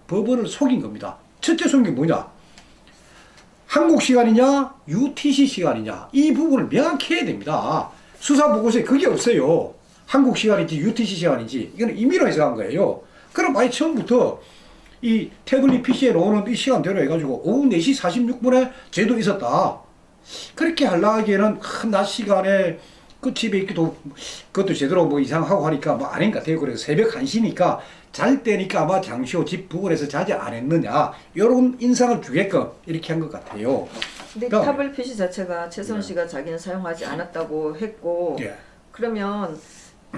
법원을 속인 겁니다. 첫째 속인 게 뭐냐? 한국 시간이냐 UTC 시간이냐 이 부분을 명확히 해야 됩니다. 수사 보고서에 그게 없어요. 한국 시간인지 UTC 시간인지 이거는 임의로 해석한 거예요. 그럼 아예 처음부터 이 태블릿 PC에 나오는 이 시간대로 해가지고 오후 4시 46분에 제도 있었다. 그렇게 하려기에는 낮 시간에 그 집에 있기도 그것도 제대로 뭐 이상하고 하니까 뭐 아닌 것 같아요. 그래서 새벽 1시니까 잘 때니까 아마 장시호 집 부근에서 자지 않았느냐 이런 인상을 주게끔 이렇게 한 것 같아요. 근데 그러니까, 타블릿 PC 자체가 최소원 씨가 자기는 사용하지 않았다고 했고 예. 그러면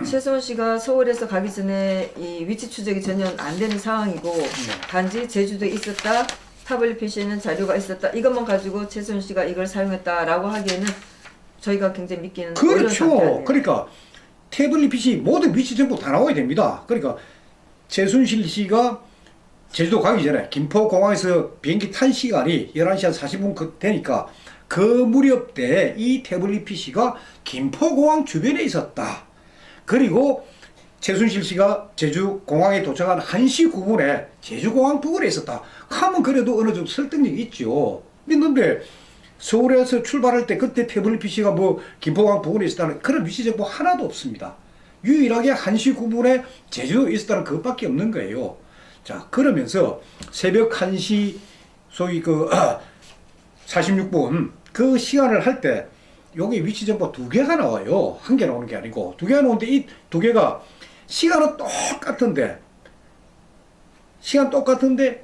최소원 씨가 서울에서 가기 전에 이 위치 추적이 전혀 안 되는 상황이고 단지 제주도에 있었다 타블릿 PC에는 자료가 있었다 이것만 가지고 최소원 씨가 이걸 사용했다라고 하기에는 저희가 굉장히 믿기는 어려운 상태 그렇죠. 아니에요. 그러니까 태블릿 PC 모든 위치 정보 다 나와야 됩니다. 그러니까 최순실 씨가 제주도 가기 전에 김포공항에서 비행기 탄 시간이 11시 한 40분 되니까 그 무렵 때 이 태블릿 PC가 김포공항 주변에 있었다. 그리고 최순실 씨가 제주공항에 도착한 1시 9분에 제주공항 부근에 있었다. 하면 그래도 어느 정도 설득력이 있죠. 믿는데 서울에서 출발할 때 그때 태블릿 PC가 뭐 김포공항 부근에 있었다는 그런 위치 정보 하나도 없습니다. 유일하게 1시 9분에 제주도에 있었다는 그것밖에 없는 거예요. 자, 그러면서 새벽 1시 소위 그 46분 그 시간을 할 때 여기 위치 정보 2개가 나와요. 한 개 나오는 게 아니고 2개가 나오는데 이 2개가 시간은 똑같은데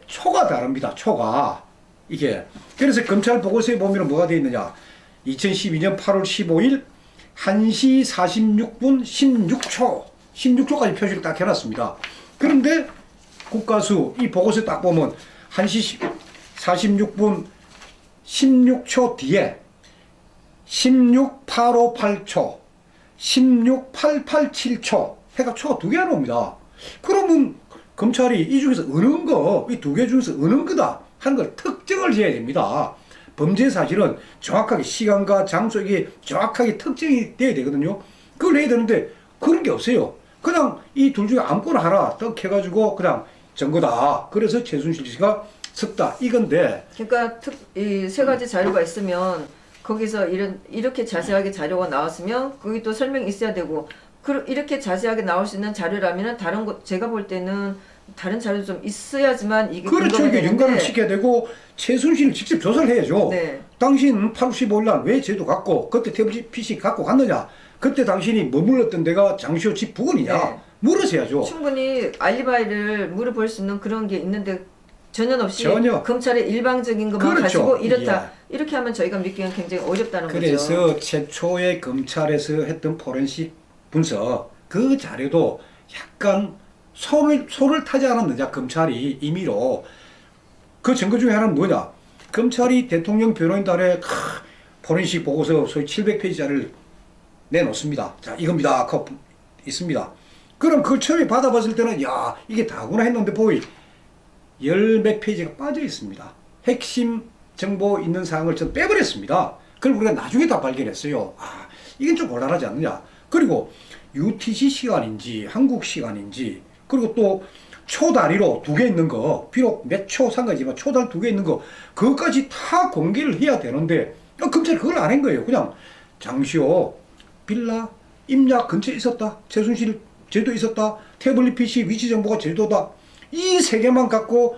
초가 다릅니다. 초가 이게 그래서 검찰 보고서에 보면 뭐가 되어 있느냐 2012년 8월 15일 1시 46분 16초까지 표시를 딱 해놨습니다. 그런데 국가수 이 보고서 딱 보면 1시 46분 16초 뒤에 16858초 16887초 해가 초가 2개가 나옵니다. 그러면 검찰이 이 중에서 어느 거, 이 2개 중에서 어느 거다 하는 걸 특정을 해야 됩니다. 범죄 사실은 정확하게 시간과 장소 이게 정확하게 특정이 돼야 되거든요. 그걸 해야 되는데 그런 게 없어요. 그냥 이 둘 중에 아무거나 하나 떡 해가지고 그냥 증거다. 그래서 최순실 씨가 섰다 이건데. 그러니까 이 세 가지 자료가 있으면 거기서 이렇게 자세하게 자료가 나왔으면 거기 또 설명이 있어야 되고 이렇게 자세하게 나올 수 있는 자료라면은 다른 거 제가 볼 때는 다른 자료도 좀 있어야지만 이게 그렇죠. 이게 연관을 시켜야 되고 최순실을 직접 조사를 해야죠. 네. 당신 8월 15일 날 왜 제도 갔고 그때 태블릿 PC 갖고 갔느냐. 그때 당신이 머물렀던 데가 장시호 집 부근이냐. 네. 물으셔야죠. 충분히 알리바이를 물어볼 수 있는 그런 게 있는데 전혀 없이 전혀. 검찰의 일방적인 것만 그렇죠. 가지고 이렇다. 예. 이렇게 하면 저희가 믿기는 굉장히 어렵다는 그래서 거죠. 최초의 검찰에서 했던 포렌식 분석 그 자료도 약간 손을 타지 않았느냐. 검찰이 임의로. 그 증거 중에 하나는 뭐냐. 검찰이 대통령 변호인단에 포렌식 보고서 소위 700페이지짜리를 내놓습니다. 자, 이겁니다. 하고 있습니다. 그럼 그걸 처음에 받아봤을 때는 야 이게 다구나 했는데 보이 열몇 페이지가 빠져 있습니다. 핵심 정보 있는 사항을 전 빼버렸습니다. 그걸 우리가 나중에 다 발견했어요. 아, 이건 좀 곤란하지 않느냐. 그리고 UTC 시간인지 한국 시간인지 그리고 또 초 단위로 2개 있는 거 비록 몇 초 상관이지만 초단 2개 있는 거 그것까지 다 공개를 해야 되는데 검찰이 그걸 안 한 거예요. 그냥 장시호 빌라 임야 근처에 있었다. 최순실 제주도에 있었다. 태블릿 PC 위치 정보가 제주도다. 이 3개만 갖고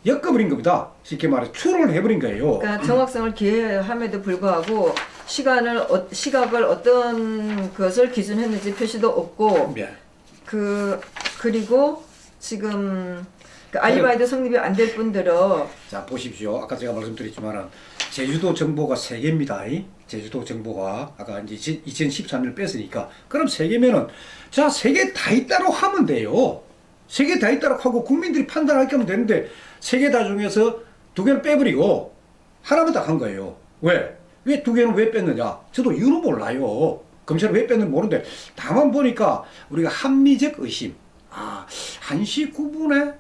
엮어버린 겁니다. 쉽게 말해 추론을 해버린 거예요. 그러니까 정확성을 기해함에도 불구하고 시각을 어떤 것을 기준했는지 표시도 없고 네. 그리고 지금 그 알리바이도 성립이 안 될 뿐더러 자 보십시오. 아까 제가 말씀드렸지만은 제주도 정보가 3개입니다. 제주도 정보가 아까 이제 2013년을 뺐으니까 그럼 3개면은 자 3개 다 있다고 하면 돼요. 3개 다 있다고 하고 국민들이 판단하게 하면 되는데 3개 다 중에서 2개는 빼버리고 하나만 딱 한 거예요. 왜 2개는 왜 뺐느냐? 저도 이유는 몰라요. 검찰이 왜 뺐는지 모르는데 다만 보니까 우리가 합리적 의심. 1시 9분에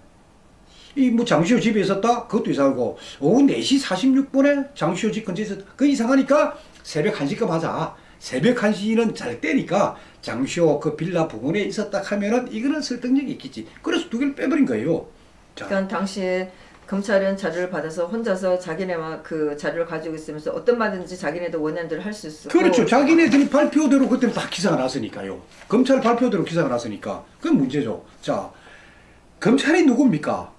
이 뭐 장시호 집에 있었다? 그것도 이상하고 오후 4시 46분에 장시호 집 근처에 있었다. 그 이상하니까 새벽 1시쯤 하자. 새벽 1시는 잘 때니까 장시호 그 빌라 부근에 있었다 하면은 이거는 설득력이 있겠지. 그래서 2개를 빼버린 거예요. 자, 그러니까 당시에 검찰은 자료를 받아서 혼자서 자기네만 그 자료를 가지고 있으면서 어떤 말든지 자기네도 원하는 할 수 있었고. 그렇죠. 자기네들이 발표대로 그때는 다 기사가 났으니까요. 검찰 발표대로 기사가 났으니까. 그게 문제죠. 자, 검찰이 누굽니까?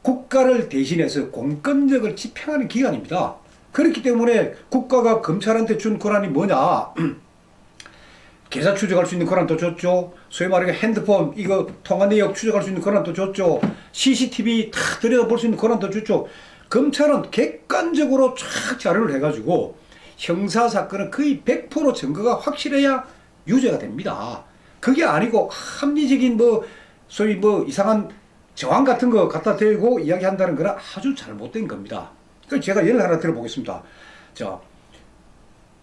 국가를 대신해서 공권력을 집행하는 기관입니다. 그렇기 때문에 국가가 검찰한테 준 권한이 뭐냐? 계좌 추적할 수 있는 권한도 줬죠. 소위 말하게 핸드폰 이거 통화 내역 추적할 수 있는 권한도 줬죠. CCTV 다 들여다볼 수 있는 권한도 줬죠. 검찰은 객관적으로 쫙 자료를 해가지고 형사사건은 거의 100% 증거가 확실해야 유죄가 됩니다. 그게 아니고 합리적인 뭐 소위 뭐 이상한 정황 같은 거 갖다 대고 이야기한다는 거는 아주 잘못된 겁니다. 그래서 제가 예를 하나 들어보겠습니다. 자,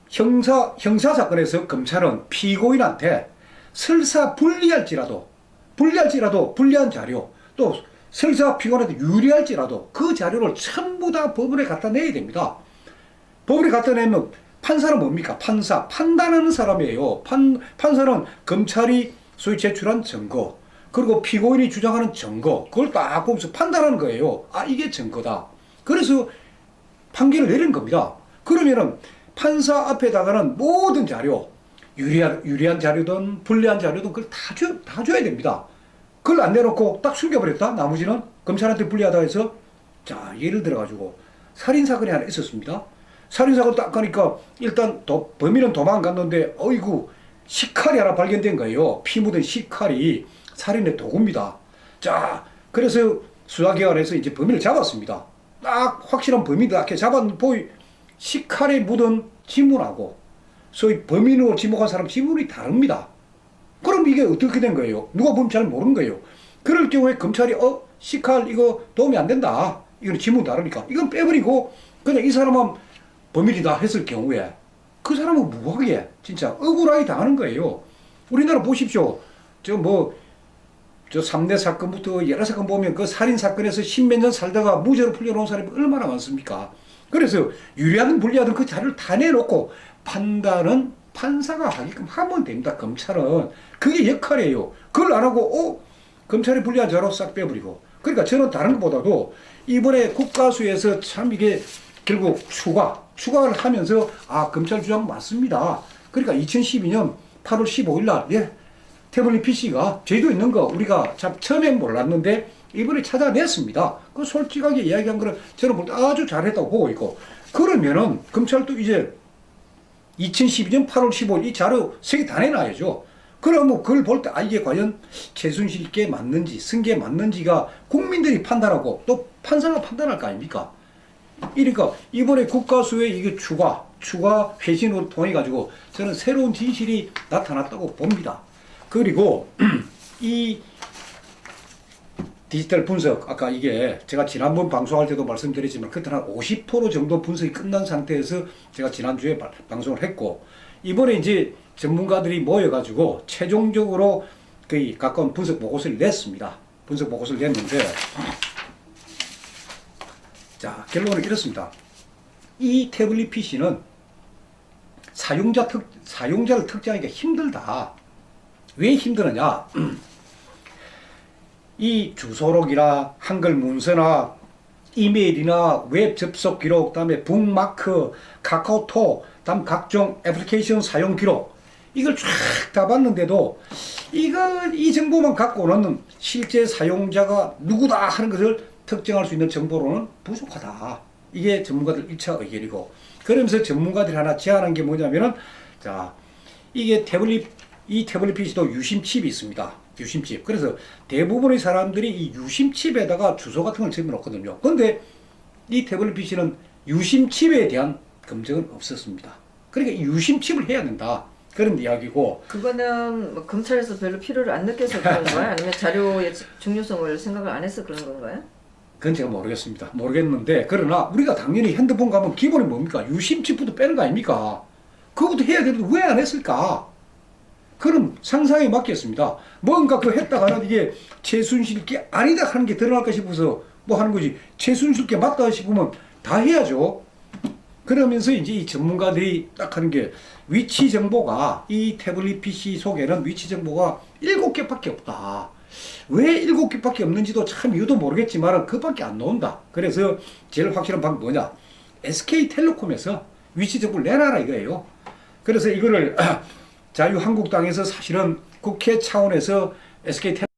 형사사건에서 검찰은 피고인한테 설사 불리할지라도 불리한 자료, 또 설사 피고인한테 유리할지라도 그 자료를 전부 다 법원에 갖다 내야 됩니다. 법원에 갖다 내면 판사는 뭡니까? 판단하는 사람이에요. 판사는 검찰이 소위 제출한 증거, 그리고 피고인이 주장하는 증거, 그걸 딱 보면서 판단하는 거예요. 아, 이게 증거다. 그래서 판결을 내리는 겁니다. 그러면은 판사 앞에다가는 모든 자료, 유리한 자료든 불리한 자료든 그걸 다 줘야 됩니다. 그걸 안 내놓고 딱 숨겨버렸다? 나머지는 검찰한테 불리하다 해서, 자, 예를 들어가지고 살인사건이 하나 있었습니다. 살인사건 딱 가니까 일단 범인은 도망갔는데, 어이구, 식칼이 하나 발견된 거예요. 피 묻은 식칼이 살인의 도구입니다. 자, 그래서 수사기관에서 이제 범인을 잡았습니다. 딱 확실한 범인이다. 이렇게 잡았는데, 식칼에 묻은 지문하고 소위 범인으로 지목한 사람 지문이 다릅니다. 그럼 이게 어떻게 된 거예요? 누가 보면 잘 모르는 거예요. 그럴 경우에 검찰이 식칼 이거 도움이 안 된다. 이건 지문 다르니까 이건 빼버리고 그냥 이 사람은 범인이다 했을 경우에 그 사람은 무하게 진짜 억울하게 당하는 거예요. 우리나라 보십시오. 저 3대 사건부터 여러 사건 보면 그 살인 사건에서 십몇 년 살다가 무죄로 풀려놓은 사람이 얼마나 많습니까? 그래서 유리하든 불리하든 그 자료를 다 내놓고 판단은 판사가 하게끔 하면 됩니다. 검찰은 그게 역할이에요. 그걸 안 하고 검찰이 불리한 자료 싹 빼버리고. 그러니까 저는 다른 것보다도 이번에 국가수에서 참 이게 결국 추가를 하면서 검찰 주장 맞습니다. 그러니까 2012년 8월 15일 날 태블릿 PC가 제주도에 있는 거 우리가 참 처음엔 몰랐는데 이번에 찾아냈습니다. 그 솔직하게 이야기한 거는 저는 볼 때 아주 잘했다고 보고 있고, 그러면은 검찰도 이제 2012년 8월 15일 이 자료 3개 다 내놔야죠. 그러면 그걸 볼 때 이게 과연 최순실께 맞는지 승계에 맞는지가 국민들이 판단하고 또 판사가 판단할 거 아닙니까? 그러니까 이번에 국가수에 이게 추가 회신으로 통해 가지고 저는 새로운 진실이 나타났다고 봅니다. 그리고 이 디지털 분석, 아까 이게 제가 지난번 방송할 때도 말씀드렸지만 그때 한 50% 정도 분석이 끝난 상태에서 제가 지난주에 방송을 했고, 이번에 이제 전문가들이 모여가지고 최종적으로 거의 가까운 분석 보고서를 냈습니다. 분석 보고서를 냈는데, 자, 결론은 이렇습니다. 이 태블릿 PC는 사용자를 특정하기가 힘들다. 왜 힘드느냐? 이 주소록이나 한글 문서나 이메일이나 웹 접속 기록, 그다음에 북마크, 카카오톡, 다음 각종 애플리케이션 사용 기록, 이걸 쫙 다 봤는데도 이 정보만 갖고는 실제 사용자가 누구다 하는 것을 특정할 수 있는 정보로는 부족하다. 이게 전문가들 1차 의견이고, 그러면서 전문가들이 하나 제안한 게 뭐냐면은, 자, 이 태블릿 PC도 유심칩이 있습니다. 유심칩. 그래서 대부분의 사람들이 이 유심칩에다가 주소 같은 걸 집어넣거든요. 그런데 이 태블릿 PC는 유심칩에 대한 검증은 없었습니다. 그러니까 이 유심칩을 해야 된다. 그런 이야기고. 그거는 뭐 검찰에서 별로 필요를 안 느껴서 그런 거예요? 아니면 자료의 중요성을 생각을 안 해서 그런 건가요? 그건 제가 모르겠습니다. 모르겠는데, 그러나 우리가 당연히 핸드폰 가면 기본이 뭡니까? 유심칩부터 빼는 거 아닙니까? 그것부터 해야 되는데 왜 안 했을까? 그럼 상상에 맡겼습니다. 뭔가 그 했다가는 이게 최순실 게 아니다 하는 게 드러날까 싶어서 뭐 하는 거지. 최순실 게 맞다 싶으면 다 해야죠. 그러면서 이제 이 전문가들이 딱 하는 게, 위치 정보가 이 태블릿 PC 속에는 위치 정보가 7개밖에 없다. 왜 7개밖에 없는지도 참 이유도 모르겠지만 그밖에 안 나온다. 그래서 제일 확실한 방법이 뭐냐? SK텔레콤에서 위치 정보를 내놔라 이거예요. 그래서 이거를 자유한국당에서 사실은 국회 차원에서 SK텔레콤